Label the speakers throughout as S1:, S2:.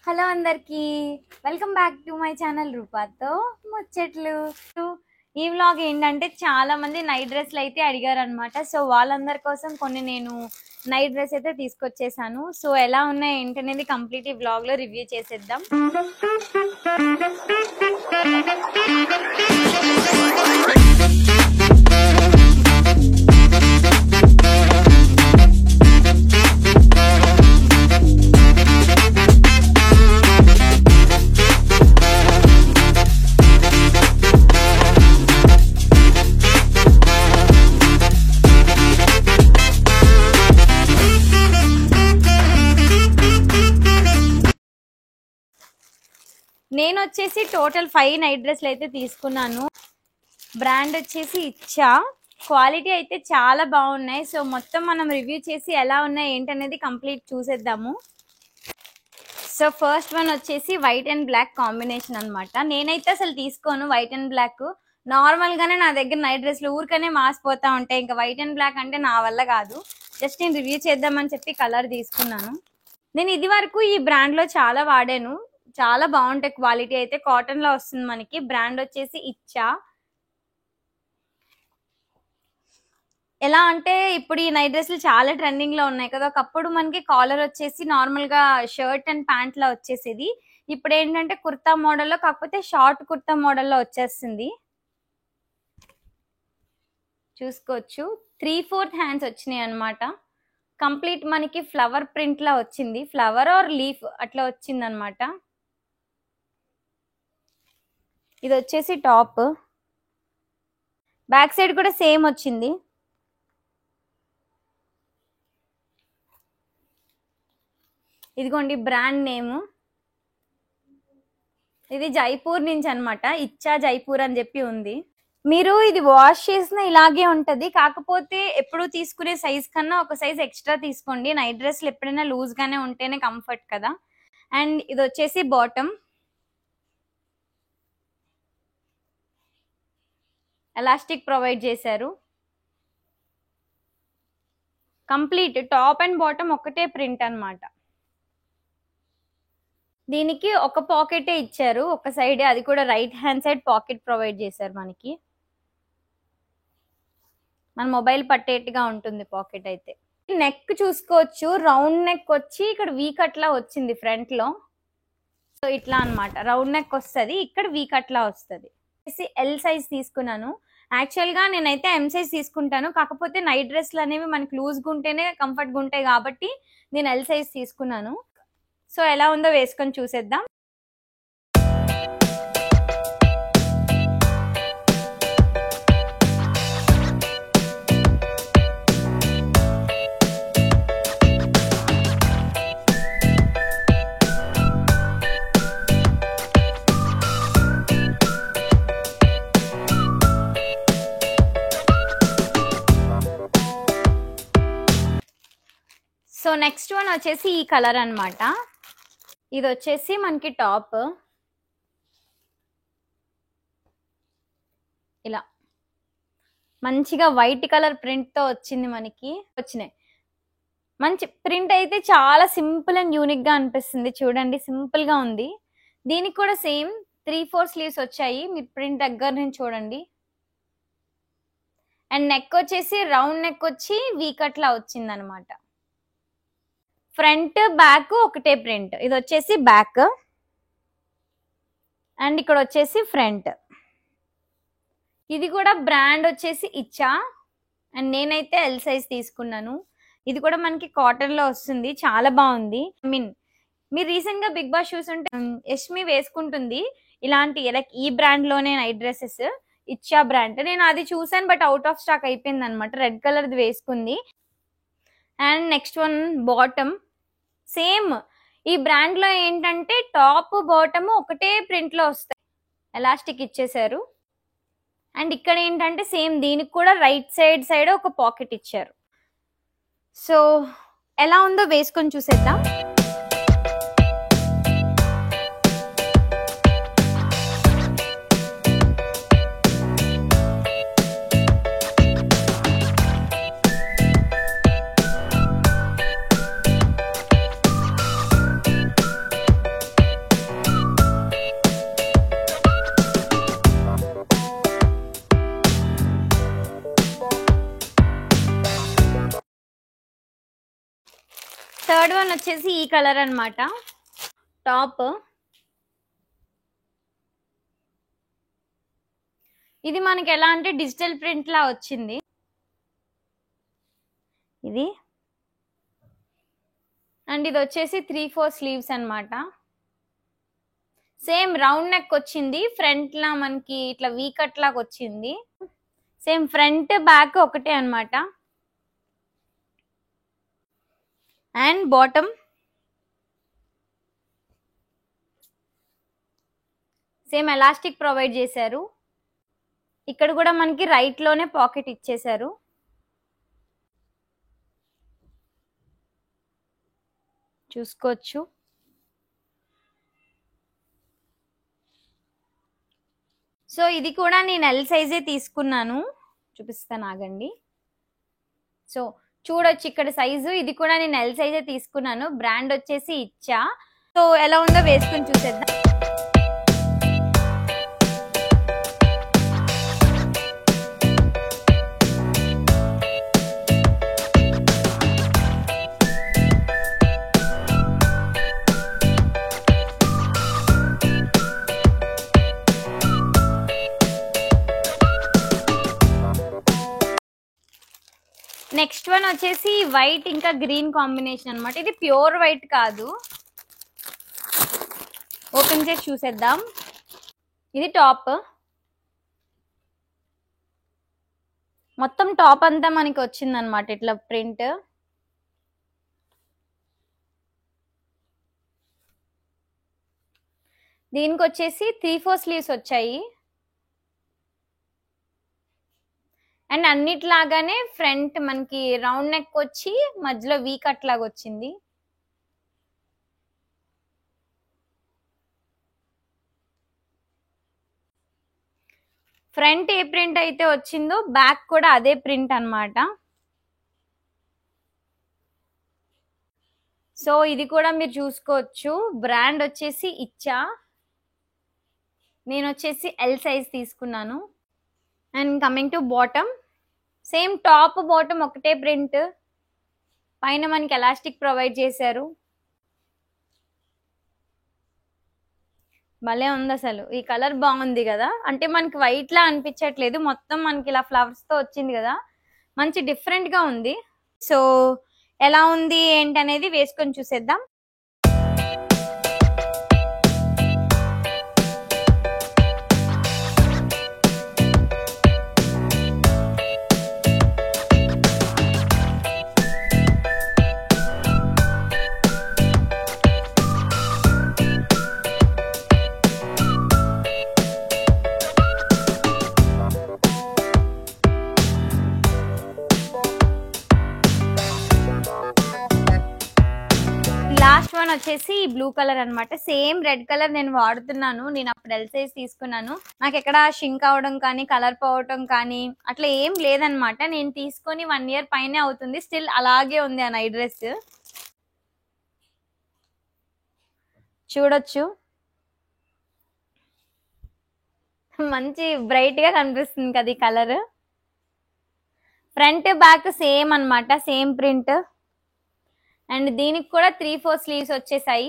S1: Hello అందరికీ welcome back to my channel రూపాతో ముచ్చట్లు. ఈ వ్లాగ్ ఏంటంటే చాలా మంది నైట్ డ్రెస్లు అయితే అడిగారు అనమాట. సో వాళ్ళందరి కోసం కొన్ని నేను నైట్ డ్రెస్ అయితే తీసుకొచ్చేసాను. సో ఎలా ఉన్నాయి ఏంటనేది కంప్లీట్ ఈ వ్లాగ్ లో రివ్యూ చేసేద్దాం. నేను వచ్చేసి టోటల్ 5 నైట్ డ్రెస్లు అయితే తీసుకున్నాను. బ్రాండ్ వచ్చేసి ఇచ్చా. క్వాలిటీ అయితే చాలా బాగున్నాయి. సో మొత్తం మనం రివ్యూ చేసి ఎలా ఉన్నాయి ఏంటనేది కంప్లీట్ చూసేద్దాము. సో ఫస్ట్ వన్ వచ్చేసి వైట్ అండ్ బ్లాక్ కాంబినేషన్ అనమాట. నేనైతే అసలు తీసుకోను వైట్ అండ్ బ్లాక్. నార్మల్గానే నా దగ్గర నైట్ డ్రెస్లు ఊరికనే మాసిపోతా ఉంటాయి. ఇంకా వైట్ అండ్ బ్లాక్ అంటే నా వల్ల కాదు. జస్ట్ నేను రివ్యూ చేద్దామని చెప్పి కలర్ తీసుకున్నాను. నేను ఇది వరకు ఈ బ్రాండ్లో చాలా వాడాను. చాలా బాగుంటాయి. క్వాలిటీ అయితే కాటన్ లో వస్తుంది మనకి. బ్రాండ్ వచ్చేసి ఇచ్చా. ఎలా అంటే ఇప్పుడు ఈ నైట్ డ్రెస్లు చాలా ట్రెండింగ్ లో ఉన్నాయి కదా. ఒకప్పుడు మనకి కాలర్ వచ్చేసి నార్మల్ గా షర్ట్ అండ్ ప్యాంట్ లా వచ్చేసేది. ఇప్పుడు ఏంటంటే కుర్తా మోడల్లో, కాకపోతే షార్ట్ కుర్తా మోడల్లో వచ్చేస్తుంది. చూసుకోవచ్చు 3/4 హ్యాండ్స్ వచ్చినాయి అనమాట. కంప్లీట్ మనకి ఫ్లవర్ ప్రింట్ లా వచ్చింది. ఫ్లవర్ ఆర్ లీఫ్ అట్లా వచ్చింది అనమాట. ఇది వచ్చేసి టాప్. బ్యాక్ సైడ్ కూడా సేమ్ వచ్చింది. ఇదిగోండి బ్రాండ్ నేమ్. ఇది జైపూర్ నుంచి అనమాట. ఇచ్చా జైపూర్ అని చెప్పి ఉంది. మీరు ఇది వాష్ చేసిన ఇలాగే ఉంటది. కాకపోతే ఎప్పుడు తీసుకునే సైజ్ కన్నా ఒక సైజ్ ఎక్స్ట్రా తీసుకోండి. నైట్ డ్రెస్లు ఎప్పుడైనా లూజ్ గానే ఉంటేనే కంఫర్ట్ కదా. అండ్ ఇది వచ్చేసి బాటమ్. ఎలాస్టిక్ ప్రొవైడ్ చేశారు. కంప్లీట్ టాప్ అండ్ బాటమ్ ఒకటే ప్రింట్ అన్నమాట. దీనికి ఒక పాకెటే ఇచ్చారు ఒక సైడ్. అది కూడా right hand side pocket provide చేశారు మనకి. మన మొబైల్ పట్టేట్టుగా ఉంటుంది పాకెట్ అయితే. నెక్ చూసుకోవచ్చు. రౌండ్ నెక్ వచ్చి ఇక్కడ వీ కట్ లా వచ్చింది ఫ్రంట్ లో. సో ఇట్లా అన్నమాట రౌండ్ నెక్ వస్తుంది. ఇక్కడ వీ కట్ లా వస్తుంది. ఎల్ సైజ్ తీసుకున్నాను. యాక్చువల్ గా నేనైతే ఎం సైజ్ తీసుకుంటాను. కాకపోతే నైట్ డ్రెస్లు అనేవి మనకి లూజ్గా ఉంటేనే కంఫర్ట్గా ఉంటాయి కాబట్టి నేను ఎల్ సైజ్ తీసుకున్నాను. సో ఎలా ఉందో వేసుకొని చూసేద్దాం. సో నెక్స్ట్ వన్ వచ్చేసి ఈ కలర్ అన్నమాట. ఇది వచ్చేసి మనకి టాప్. ఇలా మంచిగా వైట్ కలర్ ప్రింట్ తో వచ్చింది. మనకి వచ్చినాయి మంచి ప్రింట్ అయితే చాలా సింపుల్ అండ్ యూనిక్ గా అనిపిస్తుంది. చూడండి సింపుల్ గా ఉంది. దీనికి కూడా సేమ్ 3/4 స్లీవ్స్ వచ్చాయి. మీరు ప్రింట్ దగ్గర నుంచి చూడండి. అండ్ నెక్ వచ్చేసి రౌండ్ నెక్ వచ్చి వీ కట్ లా వచ్చింది అనమాట. ఫ్రంట్ బ్యాక్ ఒకటే ప్రింట్. ఇది వచ్చేసి బ్యాక్ అండ్ ఇక్కడ వచ్చేసి ఫ్రంట్. ఇది కూడా బ్రాండ్ వచ్చేసి ఇచ్చా. అండ్ నేనైతే ఎల్ సైజ్ తీసుకున్నాను. ఇది కూడా మనకి కాటన్ లో వస్తుంది. చాలా బాగుంది. మీరు రీసెంట్ గా బిగ్ బాస్ చూసుంటే యష్మి వేసుకుంటుంది ఇలాంటి లైక్ ఈ బ్రాండ్ లోనే నైట్ డ్రెస్సెస్. ఇచ్చా బ్రాండ్. నేను అది చూసాను బట్ అవుట్ ఆఫ్ స్టాక్ అయిపోయింది అనమాట. రెడ్ కలర్ వేసుకుంది. And next one bottom same. ఈ బ్రాండ్ లో ఏంటంటే టాప్ బాటమ్ ఒకటే ప్రింట్ లో వస్తాయి. ఎలాస్టిక్ ఇచ్చేసారు. అండ్ ఇక్కడ ఏంటంటే సేమ్ దీనికి కూడా రైట్ సైడ్ ఒక పాకెట్ ఇచ్చారు. సో ఎలా ఉందో వేసుకొని చూసేద్దాం. థర్డ్ వన్ వచ్చేసి ఈ కలర్ అన్నమాట. టాప్ ఇది మనకి ఎలా అంటే డిజిటల్ ప్రింట్ లా వచ్చింది. ఇది అండ్ ఇది వచ్చేసి 3/4 స్లీవ్స్ అన్నమాట. సేమ్ రౌండ్ నెక్ వచ్చింది, ఫ్రంట్ లా మనకి ఇట్లా వీ కట్ లాగా వచ్చింది. సేమ్ ఫ్రంట్ బ్యాక్ ఒకటే అన్నమాట. And bottom same elastic provide చేశారు. ఇక్కడ కూడా మనకి రైట్ లోనే పాకెట్ ఇచ్చేశారు. చూసుకోవచ్చు. సో ఇది కూడా నేను ఎల్ సైజే తీసుకున్నాను, చూపిస్తాను ఆగండి. సో చూడొచ్చు ఇక్కడ సైజు, ఇది కూడా నేను ఎల్ సైజే తీసుకున్నాను. బ్రాండ్ వచ్చేసి ఇచ్చా. సో ఎలా ఉందో వేసుకొని చూసేద్దాం. నెక్స్ట్ వన్ వచ్చేసి వైట్ ఇంకా గ్రీన్ కాంబినేషన్ అన్నమాట. ఇది ప్యూర్ వైట్ కాదు, ఓపెన్ చేసి చూసేద్దాం. ఇది టాప్, మొత్తం టాప్ అంతా మనకి వచ్చింది అనమాట ఇట్లా ప్రింట్. దీనికి వచ్చేసి 3/4 స్లీవ్స్ వచ్చాయి. అండ్ అన్నిట్లాగానే ఫ్రంట్ మనకి రౌండ్ నెక్ వచ్చి మధ్యలో వీ కట్ లాగా వచ్చింది. ఫ్రంట్ ఏ ప్రింట్ అయితే వచ్చిందో బ్యాక్ కూడా అదే ప్రింట్ అన్నమాట. సో ఇది కూడా మీరు చూసుకోవచ్చు. బ్రాండ్ వచ్చేసి ఇచ్చా, నేను వచ్చేసి ఎల్ సైజ్ తీసుకున్నాను. And coming to bottom, same top bottom ఒకటే ప్రింట్, పైన మనకి ఎలాస్టిక్ ప్రొవైడ్ చేశారు. భలే ఉంది అసలు, ఈ కలర్ బాగుంది కదా, అంటే మనకి వైట్ లా అనిపించట్లేదు, మొత్తం మనకి ఇలా ఫ్లవర్స్ తో వచ్చింది కదా, మంచి డిఫరెంట్ గా ఉంది. సో ఎలా ఉంది ఏంటి అనేది వేసుకొని చూసేద్దాం. లాస్ట్ వన్ వచ్చేసి బ్లూ కలర్ అన్నమాట. సేమ్ రెడ్ కలర్ నేను వాడుతున్నాను, నేను అప్పుడు ఎల్ సైజ్ తీసుకున్నాను. నాకు ఎక్కడ షింక్ అవడం కానీ కలర్ పోవటం కానీ అట్లా ఏం లేదనమాట. నేను తీసుకొని 1 year పైనే అవుతుంది, స్టిల్ అలాగే ఉంది ఆ నైట్ డ్రెస్. చూడొచ్చు, మంచి బ్రైట్ గా కనిపిస్తుంది కదా ఈ కలర్. ఫ్రంట్ బ్యాక్ సేమ్ అన్నమాట, సేమ్ ప్రింట్. అండ్ దీనికి కూడా 3/4 స్లీవ్స్ వచ్చేసాయి.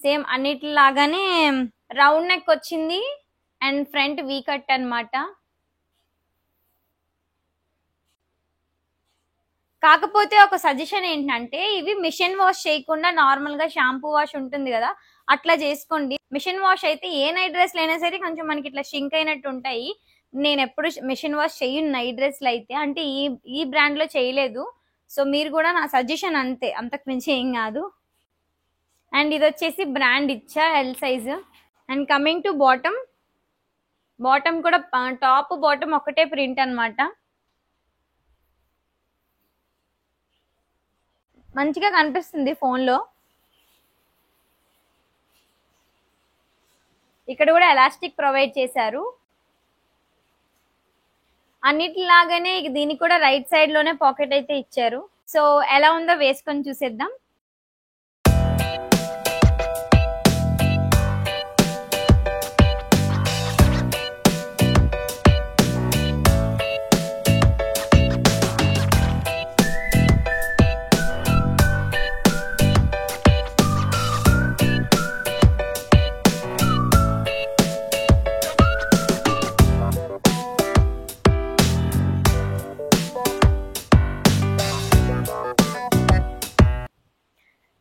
S1: సేమ్ అన్నిటిలాగానే రౌండ్ నెక్ వచ్చింది అండ్ ఫ్రంట్ వీ కట్ అన్నమాట. కాకపోతే ఒక సజెషన్ ఏంటంటే, ఇవి మిషన్ వాష్ చేయకుండా నార్మల్ గా షాంపూ వాష్ ఉంటుంది కదా, అట్లా చేసుకోండి. మిషన్ వాష్ అయితే ఏ నైట్ డ్రెస్లు అయినా సరే కొంచెం మనకి ఇట్లా షింక్ అయినట్టు ఉంటాయి. నేను ఎప్పుడు మిషన్ వాష్ చేయను నైట్ డ్రెస్లు అయితే, అంటే ఈ బ్రాండ్ లో చేయలేదు. సో మీరు కూడా నా సజెషన్ అంతే, అంతకు మించి ఏం కాదు. అండ్ ఇది వచ్చేసి బ్రాండ్ ఇచ్చా L size. And coming to bottom, bottom కూడా టాప్ బాటమ్ ఒకటే ప్రింట్ అన్నమాట. మంచిగా కనిపిస్తుంది ఫోన్ లో. ఇక్కడ కూడా ఎలాస్టిక్ ప్రొవైడ్ చేశారు. అన్నిటిలాగానే దీనికి కూడా రైట్ సైడ్ లోనే పాకెట్ అయితే ఇచ్చారు. సో ఎలా ఉందో వేసుకొని చూసేద్దాం.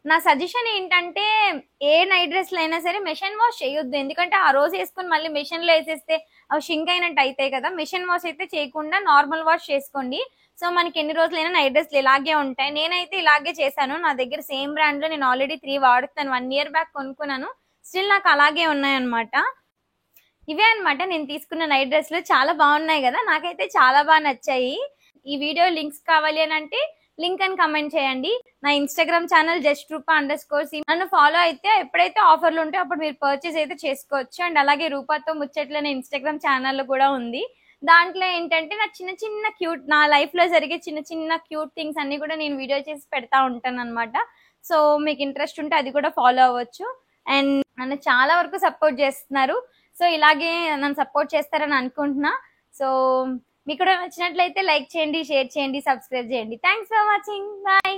S1: నా సజెషన్ ఏంటంటే ఏ నైట్ డ్రెస్లు అయినా సరే మెషిన్ వాష్ చేయొద్దు. ఎందుకంటే ఆ రోజు వేసుకుని మళ్ళీ మెషిన్ లో వేసేస్తే అవి షింక్ అయినట్టు అవుతాయి కదా. మెషిన్ వాష్ అయితే చేయకుండా నార్మల్ వాష్ చేసుకోండి. సో మనకి ఎన్ని రోజులైనా నైట్ డ్రెస్లు ఇలాగే ఉంటాయి. నేనైతే ఇలాగే చేశాను. నా దగ్గర సేమ్ బ్రాండ్ లో నేను ఆల్రెడీ 3 వాడుతాను. 1 year బ్యాక్ కొనుక్కున్నాను. స్టిల్ నాకు అలాగే ఉన్నాయన్నమాట. ఇవే అన్నమాట నేను తీసుకున్న నైట్ డ్రెస్లు. చాలా బాగున్నాయి కదా, నాకైతే చాలా బాగా నచ్చాయి. ఈ వీడియో లింక్స్ కావాలి అని అంటే లింక్ అని కమెంట్ చేయండి. నా ఇన్స్టాగ్రామ్ ఛానల్ JustRupa_. నన్ను ఫాలో అయితే ఎప్పుడైతే ఆఫర్లు ఉంటే అప్పుడు మీరు పర్చేస్ అయితే చేసుకోవచ్చు. అండ్ అలాగే రూపాతో ముచ్చట్లు అనే ఇన్స్టాగ్రామ్ ఛానల్ కూడా ఉంది. దాంట్లో ఏంటంటే నా చిన్న చిన్న క్యూట్, నా లైఫ్ లో జరిగే చిన్న చిన్న క్యూట్ థింగ్స్ అన్ని కూడా నేను వీడియో చేసి పెడతా ఉంటాను అనమాట. సో మీకు ఇంట్రెస్ట్ ఉంటే అది కూడా ఫాలో అవ్వచ్చు. అండ్ నన్ను చాలా వరకు సపోర్ట్ చేస్తున్నారు. సో ఇలాగే నన్ను సపోర్ట్ చేస్తారని అనుకుంటున్నా. సో మీకు కూడా నచ్చినట్లయితే లైక్ చేయండి, షేర్ చేయండి, సబ్స్క్రైబ్ చేయండి. Thanks for watching. బాయ్.